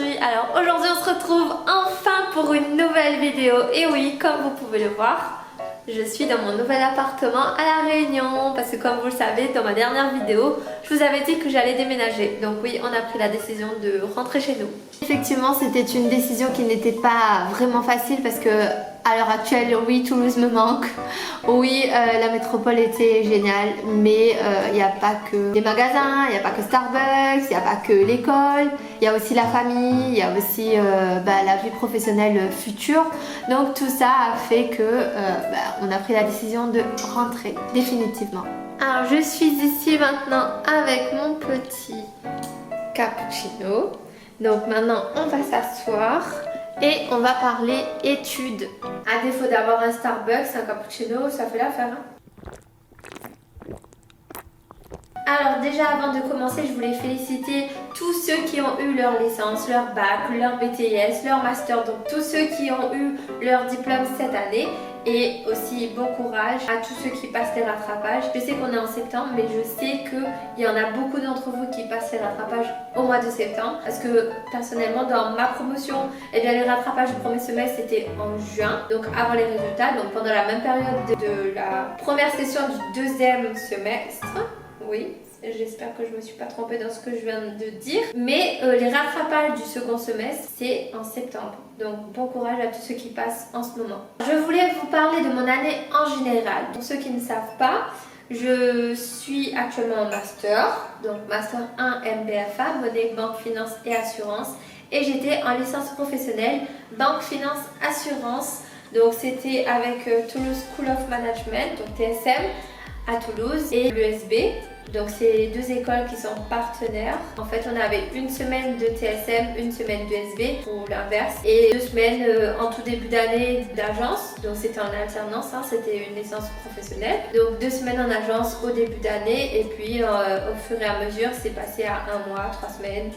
aujourd'hui. Alors aujourd'hui on se retrouve enfin pour une nouvelle vidéo. Et oui, comme vous pouvez le voir, je suis dans mon nouvel appartement à La Réunion. Parce que comme vous le savez, dans ma dernière vidéo, je vous avais dit que j'allais déménager. Donc oui, on a pris la décision de rentrer chez nous. Effectivement, c'était une décision qui n'était pas vraiment facile parce que à l'heure actuelle, oui, Toulouse me manque. Oui, la métropole était géniale, mais il n'y a pas que les magasins, il n'y a pas que Starbucks, il n'y a pas que l'école, il y a aussi la famille, il y a aussi la vie professionnelle future. Donc tout ça a fait que on a pris la décision de rentrer définitivement. Alors je suis ici maintenant avec mon petit cappuccino. Donc maintenant on va s'asseoir. Et on va parler études. À défaut d'avoir un Starbucks, un cappuccino, ça fait l'affaire. Alors déjà avant de commencer, je voulais féliciter tous ceux qui ont eu leur licence, leur bac, leur BTS, leur master, donc tous ceux qui ont eu leur diplôme cette année. Et aussi bon courage à tous ceux qui passent les rattrapages. Je sais qu'on est en septembre, mais je sais qu'il y en a beaucoup d'entre vous qui passent les rattrapages au mois de septembre. Parce que personnellement, dans ma promotion, les rattrapages du premier semestre c'était en juin, donc avant les résultats, donc pendant la même période de la première session du deuxième semestre. Oui, j'espère que je ne me suis pas trompée dans ce que je viens de dire. Mais les rattrapages du second semestre, c'est en septembre. Donc bon courage à tous ceux qui passent en ce moment. Je voulais vous parler de mon année en général. Pour ceux qui ne savent pas, je suis actuellement en master. Donc master 1 MBFA, monnaie, banque, finance et assurance. Et j'étais en licence professionnelle, banque, finance, assurance. Donc c'était avec Toulouse School of Management, donc TSM, à Toulouse, et l'USB. Donc c'est deux écoles qui sont partenaires. En fait on avait une semaine de TSM, une semaine d'USB ou l'inverse, et 2 semaines en tout début d'année d'agence. Donc c'était en alternance, c'était une licence professionnelle. Donc 2 semaines en agence au début d'année, et puis au fur et à mesure c'est passé à 1 mois, 3 semaines.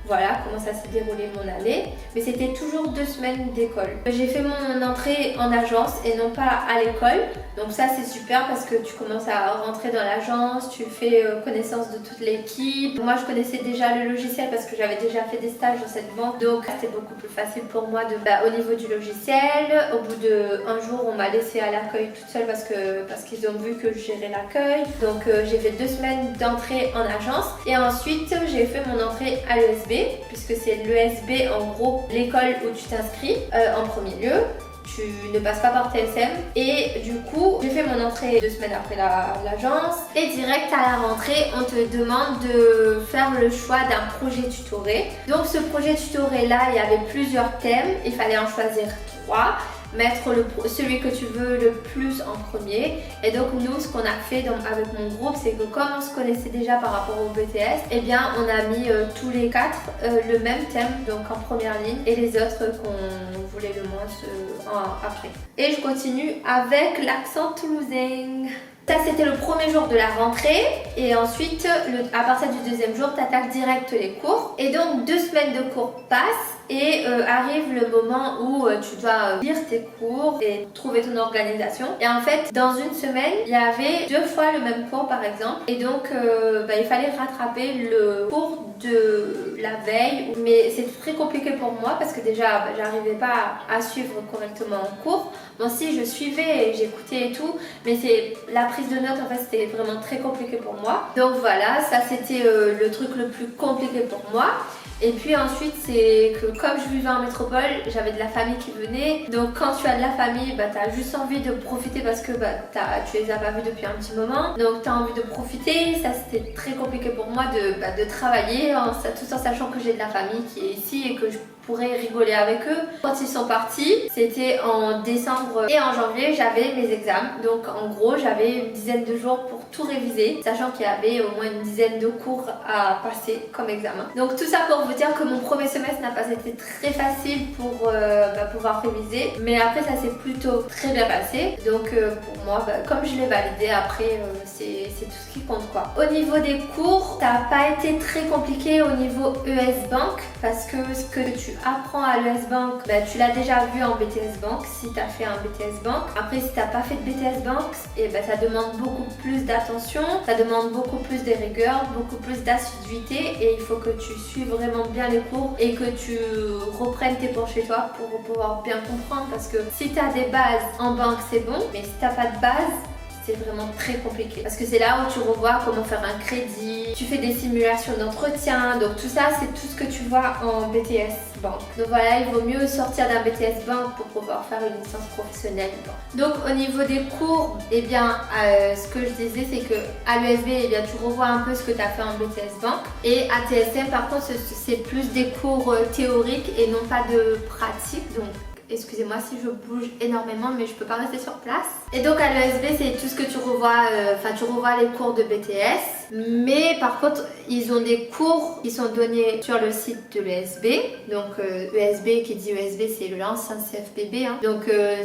Voilà comment ça s'est déroulé mon année. Mais c'était toujours 2 semaines d'école. J'ai fait mon entrée en agence et non pas à l'école. Donc ça c'est super parce que tu commences à rentrer dans l'agence, tu fais connaissance de toute l'équipe. Moi je connaissais déjà le logiciel parce que j'avais déjà fait des stages dans cette banque. Donc c'était beaucoup plus facile pour moi au niveau du logiciel. Au bout d'1 jour on m'a laissée à l'accueil toute seule parce qu'ils ont vu que je gérais l'accueil. Donc j'ai fait 2 semaines d'entrée en agence. Et ensuite j'ai fait mon entrée à l'ESB, puisque c'est l'ESB en gros l'école où tu t'inscris en premier lieu. Tu ne passes pas par TSM, et du coup j'ai fait mon entrée 2 semaines après l'agence, et direct à la rentrée on te demande de faire le choix d'un projet tutoré. Donc ce projet tutoré là, il y avait plusieurs thèmes, il fallait en choisir 3, mettre celui que tu veux le plus en premier. Et donc nous ce qu'on a fait avec mon groupe, c'est que comme on se connaissait déjà par rapport au BTS, eh bien on a mis tous les 4 le même thème, donc en première ligne, et les autres qu'on voulait le moins après. Et je continue avec l'accent toulousain. Ça c'était le premier jour de la rentrée, et ensuite à partir du 2e jour tu attaques direct les cours. Et donc 2 semaines de cours passent, et arrive le moment où tu dois lire tes cours et trouver ton organisation. Et en fait dans une semaine il y avait 2 fois le même cours par exemple, et donc il fallait rattraper le cours de la veille. Mais c'était très compliqué pour moi parce que déjà j'arrivais pas à suivre correctement en cours. Bon, si je suivais et j'écoutais et tout, mais c'est la prise de notes en fait c'était vraiment très compliqué pour moi. Donc voilà, ça c'était le truc le plus compliqué pour moi. Et puis ensuite c'est que comme je vivais en métropole, j'avais de la famille qui venait. Donc quand tu as de la famille, t'as juste envie de profiter parce que tu les as pas vus depuis un petit moment. Donc t'as envie de profiter. Ça c'était très compliqué pour moi de travailler tout en sachant que j'ai de la famille qui est ici et que je pourrais rigoler avec eux. Quand ils sont partis, c'était en décembre, et en janvier j'avais mes examens. Donc en gros j'avais une dizaine de jours pour tout réviser, sachant qu'il y avait au moins une dizaine de cours à passer comme examen. Donc tout ça pour vous dire que mon premier semestre n'a pas été très facile pour pouvoir réviser, mais après ça s'est plutôt très bien passé. Donc pour moi, comme je l'ai validé, après c'est tout ce qui compte quoi. Au niveau des cours, ça n'a pas été très compliqué au niveau ES Bank, parce que ce que tu tu apprends à l'ES Bank, bah, tu l'as déjà vu en BTS Bank si tu as fait un BTS Bank. Après, si tu n'as pas fait de BTS Bank, et bah, ça demande beaucoup plus d'attention, ça demande beaucoup plus de rigueur, beaucoup plus d'assiduité et il faut que tu suives vraiment bien les cours et que tu reprennes tes cours chez toi pour pouvoir bien comprendre, parce que si tu as des bases en banque c'est bon, mais si tu n'as pas de base, c'est vraiment très compliqué parce que c'est là où tu revois comment faire un crédit, tu fais des simulations d'entretien, donc tout ça c'est tout ce que tu vois en BTS Bank. Donc voilà, il vaut mieux sortir d'un BTS Bank pour pouvoir faire une licence professionnelle. Donc au niveau des cours, eh bien ce que je disais c'est que à l'ESB, eh bien tu revois un peu ce que tu as fait en BTS Bank, et à TSM par contre c'est plus des cours théoriques et non pas de pratique. Donc excusez-moi si je bouge énormément, mais je peux pas rester sur place. Et donc à l'ESB, c'est tout ce que tu revois, tu revois les cours de BTS. Mais par contre, ils ont des cours qui sont donnés sur le site de l'ESB. Donc ESB, qui dit ESB, c'est l'ancien CFPB. Hein. Donc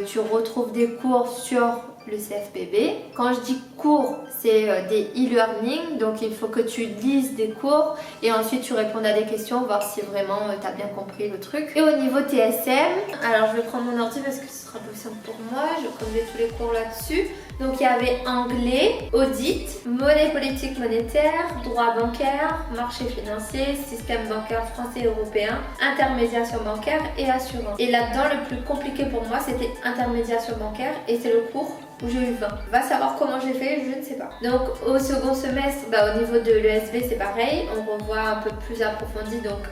tu retrouves des cours sur le CFPB. Quand je dis cours, c'est des e-learning, donc il faut que tu lises des cours et ensuite tu répondes à des questions, voir si vraiment tu as bien compris le truc. Et au niveau TSM, alors je vais prendre mon ordi parce que ce sera plus simple pour moi, je vais tous les cours là-dessus. Donc il y avait anglais, audit, monnaie politique monétaire, droit bancaire, marché financier, système bancaire français et européen, intermédiation bancaire et assurance. Et là-dedans, le plus compliqué pour moi, c'était intermédiation bancaire et c'est le cours où j'ai eu 20. Va savoir comment j'ai fait, je ne sais pas. Donc au second semestre, au niveau de l'ESB c'est pareil, on revoit un peu plus approfondi donc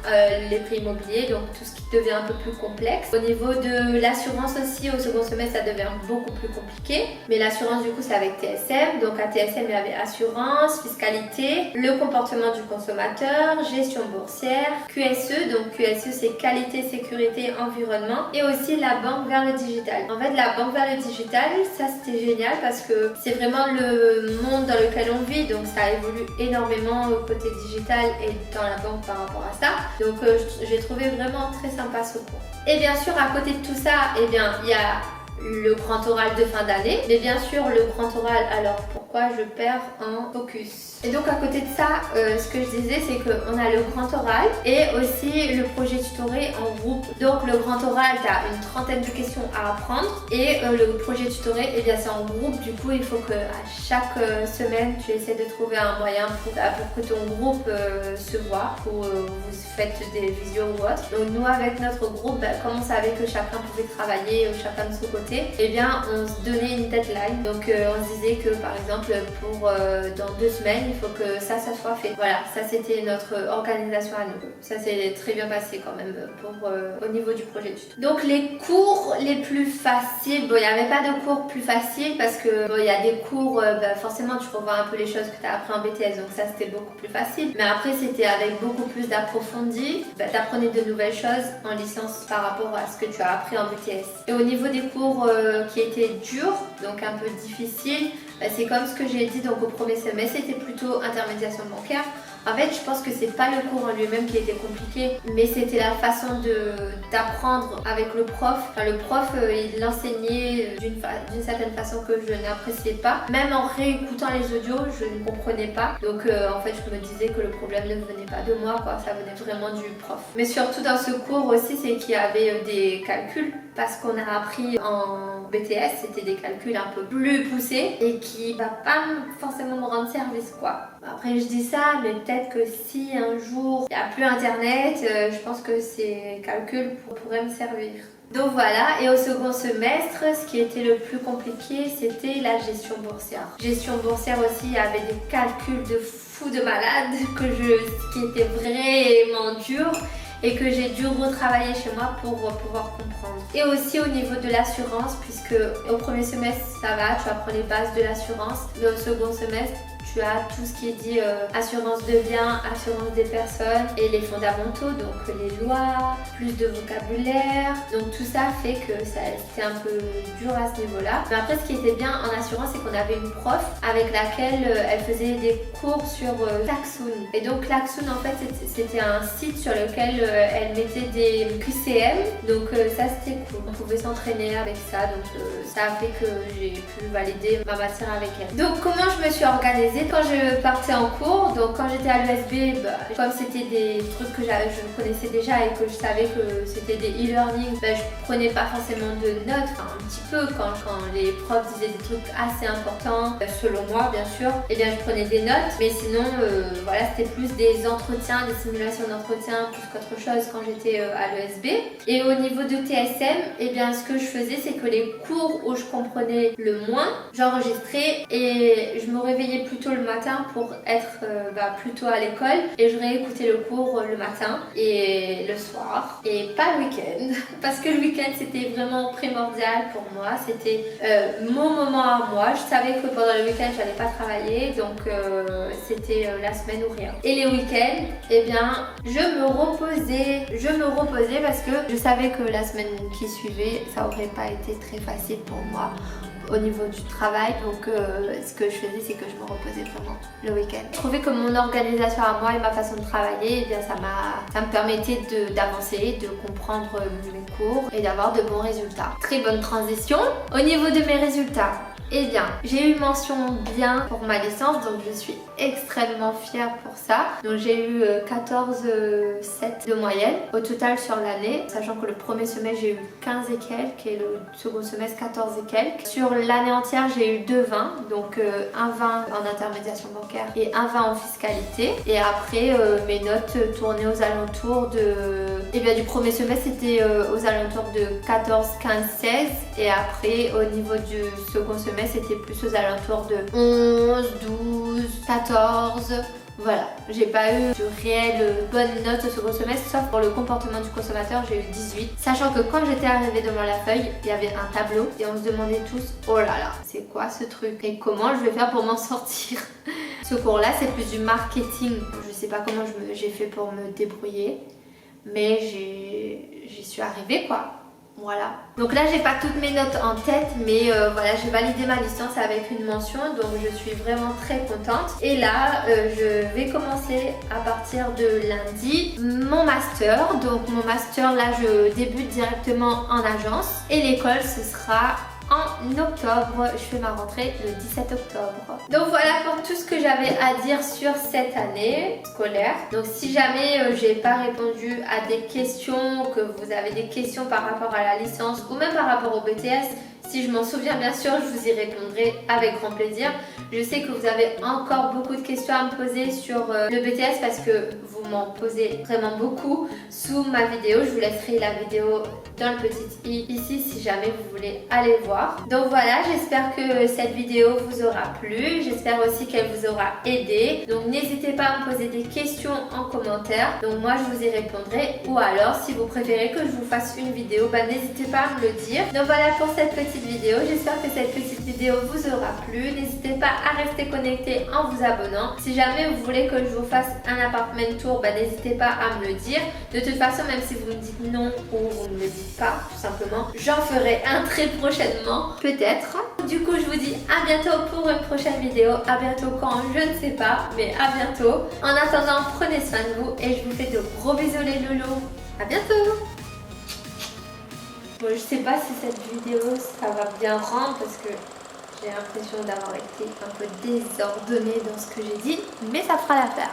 les prix immobiliers, donc tout ce qui devient un peu plus complexe. Au niveau de l'assurance aussi, au second semestre ça devient beaucoup plus compliqué, mais l'assurance du coup c'est avec TSM, donc à TSM il y avait assurance, fiscalité, le comportement du consommateur, gestion boursière, QSE, donc QSE c'est qualité, sécurité, environnement, et aussi la banque vers le digital. En fait la banque vers le digital, ça c'était génial parce que c'est vraiment le monde dans lequel on vit, donc ça évolue énormément au côté digital et dans la banque par rapport à ça. Donc j'ai trouvé vraiment très sympa ce cours. Et bien sûr à côté de tout ça, eh bien il y a le grand oral de fin d'année, mais bien sûr le grand oral, alors pourquoi je perds en focus. Et donc à côté de ça, ce que je disais c'est qu'on a le grand oral et aussi le projet tutoré en groupe. Donc le grand oral, tu as une trentaine de questions à apprendre et le projet tutoré, eh bien c'est en groupe. Du coup il faut que à chaque semaine tu essaies de trouver un moyen pour que ton groupe se voit, pour vous faites des visios ou autre. Donc nous avec notre groupe, comme on savait que chacun pouvait travailler chacun de son côté, eh bien on se donnait une deadline. Donc on se disait que par exemple pour dans 2 semaines il faut que ça soit fait. Voilà, ça c'était notre organisation à nous. Ça s'est très bien passé quand même pour au niveau du projet tuto. Donc les cours les plus faciles, il n'y avait pas de cours plus faciles parce que il y a des cours, forcément tu revois un peu les choses que tu as appris en BTS, donc ça c'était beaucoup plus facile. Mais après c'était avec beaucoup plus d'approfondi, tu apprenais de nouvelles choses en licence par rapport à ce que tu as appris en BTS. Et au niveau des cours qui étaient durs, donc un peu difficiles, c'est comme ce que j'ai dit, donc au premier semestre c'était plutôt intermédiation bancaire. En fait, je pense que c'est pas le cours en lui-même qui était compliqué, mais c'était la façon d'apprendre avec le prof. Enfin, le prof, il l'enseignait d'une certaine façon que je n'appréciais pas. Même en réécoutant les audios, je ne comprenais pas. Donc, en fait, je me disais que le problème ne venait pas de moi, quoi. Ça venait vraiment du prof. Mais surtout dans ce cours aussi, c'est qu'il y avait des calculs. Parce qu'on a appris en BTS, c'était des calculs un peu plus poussés et qui va pas forcément me rendre service, quoi. Après je dis ça, mais peut-être que si un jour il n'y a plus internet, je pense que ces calculs pourraient me servir. Donc voilà, et au second semestre, ce qui était le plus compliqué, c'était la gestion boursière. Gestion boursière aussi, il y avait des calculs de fou de malade qui étaient vraiment durs et que j'ai dû retravailler chez moi pour pouvoir comprendre. Et aussi au niveau de l'assurance, puisque au premier semestre ça va, tu apprends les bases de l'assurance, mais au second semestre tu as tout ce qui est dit assurance de biens, assurance des personnes et les fondamentaux, donc les lois, plus de vocabulaire. Donc tout ça fait que c'était un peu dur à ce niveau-là. Mais après ce qui était bien en assurance, c'est qu'on avait une prof avec laquelle elle faisait des cours sur Klaxoon. Et donc Klaxoon en fait c'était un site sur lequel elle mettait des QCM. Donc ça c'était cool. On pouvait s'entraîner avec ça. Donc ça a fait que j'ai pu valider ma matière avec elle. Donc comment je me suis organisée? faisais quand je partais en cours. Donc quand j'étais à l'ESB, comme c'était des trucs que je connaissais déjà et que je savais que c'était des e-learning, je prenais pas forcément de notes, enfin un petit peu quand les profs disaient des trucs assez importants, selon moi bien sûr, et bien je prenais des notes. Mais sinon voilà, c'était plus des entretiens, des simulations d'entretien plus qu'autre chose quand j'étais à l'ESB. Et au niveau de TSM, et bien ce que je faisais, c'est que les cours où je comprenais le moins, j'enregistrais et je me réveillais plus tôt le matin pour être plus tôt à l'école, et je réécoutais le cours le matin et le soir, et pas le week-end parce que le week-end c'était vraiment primordial pour moi, c'était mon moment à moi. Je savais que pendant le week-end j'allais pas travailler, donc c'était la semaine ou rien. Et les week-ends, eh bien je me reposais parce que je savais que la semaine qui suivait ça aurait pas été très facile pour moi au niveau du travail. Donc ce que je faisais, c'est que je me reposais vraiment le week-end. Je trouvais que mon organisation à moi et ma façon de travailler, eh bien ça me permettait d'avancer, de comprendre mes cours et d'avoir de bons résultats. Très bonne transition. Au niveau de mes résultats, eh bien, j'ai eu mention bien pour ma licence, donc je suis extrêmement fière pour ça. Donc j'ai eu 14,7 de moyenne au total sur l'année, sachant que le premier semestre j'ai eu 15 et quelques et le second semestre 14 et quelques. Sur l'année entière j'ai eu 2,20, donc 1,20 en intermédiation bancaire et 1,20 en fiscalité. Et après mes notes tournaient aux alentours de... Eh bien du premier semestre c'était aux alentours de 14, 15, 16, et après au niveau du second semestre c'était plus aux alentours de 11, 12, 14. Voilà, j'ai pas eu de réelle bonne note au second semestre, sauf pour le comportement du consommateur, j'ai eu 18. Sachant que quand j'étais arrivée devant la feuille, il y avait un tableau et on se demandait tous, oh là là, c'est quoi ce truc et comment je vais faire pour m'en sortir. Ce cours-là, c'est plus du marketing. Je sais pas comment j'ai fait pour me débrouiller, mais j'y suis arrivée quoi. Voilà. Donc là j'ai pas toutes mes notes en tête, mais voilà, j'ai validé ma licence avec une mention, donc je suis vraiment très contente. Et là je vais commencer à partir de lundi mon master. Donc mon master là je débute directement en agence et l'école ce sera en octobre. Je fais ma rentrée le 17 octobre. Donc voilà pour tout ce que j'avais à dire sur cette année scolaire. Donc si jamais j'ai pas répondu à des questions, que vous avez des questions par rapport à la licence ou même par rapport au BTS, si je m'en souviens bien sûr, je vous y répondrai avec grand plaisir. Je sais que vous avez encore beaucoup de questions à me poser sur le BTS parce que vous m'en posez vraiment beaucoup sous ma vidéo. Je vous laisserai la vidéo dans le petit i ici si jamais vous voulez aller voir. Donc voilà, j'espère que cette vidéo vous aura plu. J'espère aussi qu'elle vous aura aidé. Donc n'hésitez pas à me poser des questions en commentaire. Donc moi je vous y répondrai. Ou alors si vous préférez que je vous fasse une vidéo, n'hésitez pas à me le dire. Donc voilà pour cette petite vidéo. J'espère que cette petite vidéo vous aura plu. N'hésitez pas à rester connecté en vous abonnant. Si jamais vous voulez que je vous fasse un appartement tour, n'hésitez pas à me le dire. De toute façon, même si vous me dites non ou vous ne me le dites pas, tout simplement, j'en ferai un très prochainement, peut-être. Du coup, je vous dis à bientôt pour une prochaine vidéo. À bientôt quand, je ne sais pas, mais à bientôt. En attendant, prenez soin de vous et je vous fais de gros bisous les loulous. À bientôt. Bon, je sais pas si cette vidéo ça va bien rendre parce que j'ai l'impression d'avoir été un peu désordonnée dans ce que j'ai dit, mais ça fera l'affaire.